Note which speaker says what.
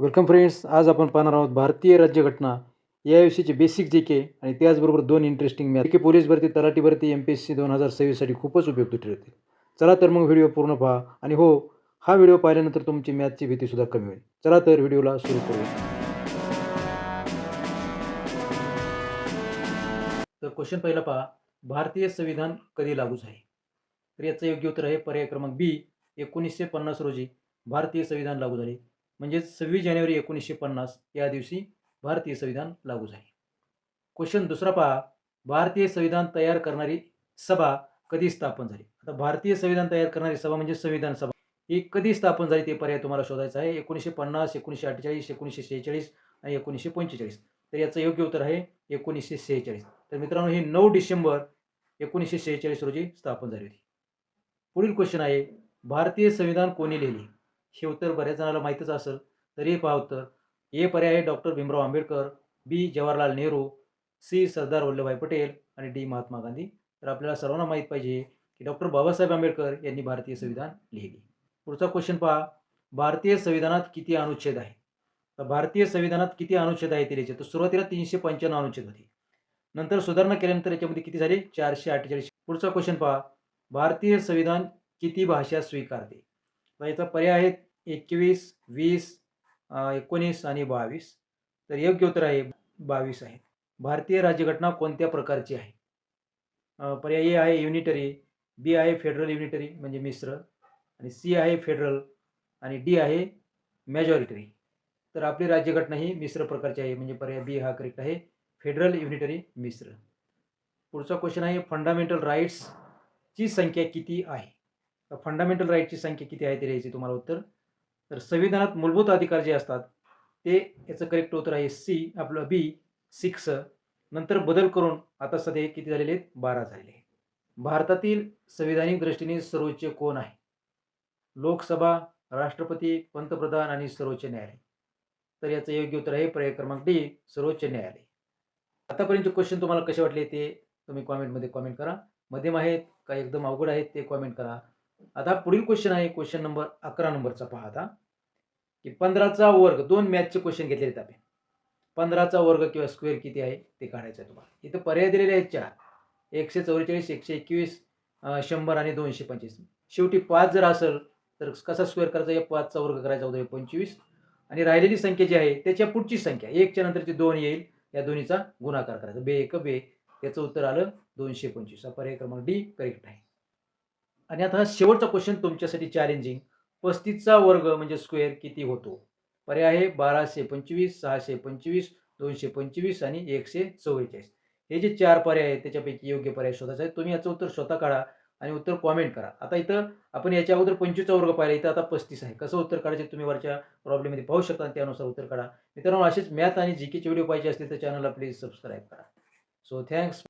Speaker 1: Welcome friends. आज आपण पाहणार आहोत भारतीय राज्यघटना याविषयीचे बेसिक जी के आणि त्याचबरोबर दोन इंटरेस्टिंग मॅथ. पोलीस भरती, तलाठी भरती, MPSC 2026 साठी खूपच उपयुक्त ठरतील. चला तर मग व्हिडिओ पूर्ण पहा. आणि हो, हा व्हिडिओ पाहिल्यानंतर तुमची मॅथची भीतीसुद्धा कमी होईल. चला तर व्हिडिओला सुरू करूया. तर क्वेश्चन पहिला पहा, भारतीय संविधान कधी लागू झाले? तर याचं योग्य उत्तर आहे पर्याय क्रमांक बी. 1950 रोजी भारतीय संविधान लागू झाले. म्हणजे 26 जानेवारी 1950 या दिवशी भारतीय संविधान लागू झाले. क्वेश्चन दुसरा पहा, भारतीय संविधान तयार करणारी सभा कधी स्थापन झाली? आता भारतीय संविधान तयार करणारी सभा म्हणजे संविधान सभा ही कधी स्थापन झाली ते पर्याय तुम्हाला शोधायचं आहे. 1950, 1948, 1946 आणि 1945. तर याचं योग्य उत्तर आहे 1946. तर मित्रांनो, ही 9 डिसेंबर 1946 रोजी स्थापन झाली होती. पुढील क्वेश्चन आहे, भारतीय संविधान कोणी लिहिले? हे उत्तर बऱ्याच जणांना माहीतच असेल, तरी पहा उत्तर. ए पर्याय आहे डॉक्टर भीमराव आंबेडकर, बी जवाहरलाल नेहरू, सी सरदार वल्लभभाई पटेल आणि डी महात्मा गांधी. तर आपल्याला सर्वांना माहीत पाहिजे की डॉक्टर बाबासाहेब आंबेडकर यांनी भारतीय संविधान लिहिले. पुढचा क्वेश्चन पहा, भारतीय संविधानात किती अनुच्छेद आहे? तर भारतीय संविधानात किती अनुच्छेद आहे ते लिहायचे. तर सुरुवातीला 395 अनुच्छेद होते, नंतर सुधारणा केल्यानंतर याच्यामध्ये किती झाले? 448. पुढचा क्वेश्चन पहा, भारतीय संविधान किती भाषा स्वीकारते? तर याचा पर्याय आहेत 21, 20, 19 आणि 22. तर योग्य उत्तर आहे 22 आहे. भारतीय राज्यघटना कोणत्या प्रकारची आहे? पर्याय ए आहे युनिटरी, बी आहे फेडरल युनिटरी म्हणजे मिश्र, आणि सी आहे फेडरल आणि डी आहे मेजॉरिटरी. तर आपली राज्यघटना ही मिश्र प्रकारची आहे, म्हणजे पर्याय बी हा करेक्ट आहे, फेडरल युनिटरी मिश्र. पुढचा क्वेश्चन आहे, फंडामेंटल राईट्सची संख्या किती आहे? तर फंडामेंटल राईटची संख्या किती आहे ते लिहायचे तुम्हाला उत्तर. तर संविधानात मूलभूत अधिकार जे असतात ते, याचं करेक्ट उत्तर आहे सी, आपलं बी 6. नंतर बदल करून आता सध्या किती झालेले आहेत? 12 झालेले. भारतातील संविधानिक दृष्टीने सर्वोच्च कोण आहे? लोकसभा, राष्ट्रपती, पंतप्रधान आणि सर्वोच्च न्यायालय. तर याचं योग्य उत्तर आहे पर्याय क्रमांक डी, सर्वोच्च न्यायालय. आतापर्यंत क्वेश्चन तुम्हाला कसे वाटले ते तुम्ही कॉमेंटमध्ये कॉमेंट करा. मध्यम आहेत का एकदम अवघड आहेत ते कॉमेंट करा. आता पुढील क्वेश्चन आहे, क्वेश्चन नंबर 11 नंबरचा पहा आता, की 15चा वर्ग, दोन मॅथचे क्वेश्चन घेतलेले आहेत आपण. 15चा वर्ग किंवा स्क्वेअर किती आहे ते काढायचं आहे तुम्हाला. इथं पर्याय दिलेले आहेत 4, 144, 121, 100 आणि 225. शेवटी 5 जर असेल तर कसा स्क्वेअर करायचा? या 5चा वर्ग करायचा होता 25, आणि राहिलेली संख्या जी आहे त्याच्या पुढची संख्या 1च्या नंतरची 2 येईल, या दोन्हीचा गुणाकार करायचा. बे एक बे, त्याचं उत्तर आलं 225. हा पर्याय क्रमांक डी करेक्ट आहे. आणि आता हा शेवटचा क्वेश्चन तुमच्यासाठी चॅलेंजिंग. 35चा वर्ग म्हणजे स्क्वेअर किती होतो? पर्याय आहे 1225, 625, 225 आणि 144. हे जे 4 पर्याय आहेत त्याच्यापैकी योग्य पर्याय शोधायचा आहे. तुम्ही याचं उत्तर स्वतः काढा आणि उत्तर कॉमेंट करा. आता इथं आपण याच्या अगोदर 25चा वर्ग पाहिला, इथं आता 35 आहे. कसं उत्तर काढायचे तुम्ही वरच्या प्रॉब्लेममध्ये पाहू शकता आणि त्यानुसार उत्तर काढा. मित्रांनो, असेच मॅथ आणि जीकेचे व्हिडिओ पाहिजे असतील तर चॅनलला प्लीज सबस्क्राईब करा. So thanks.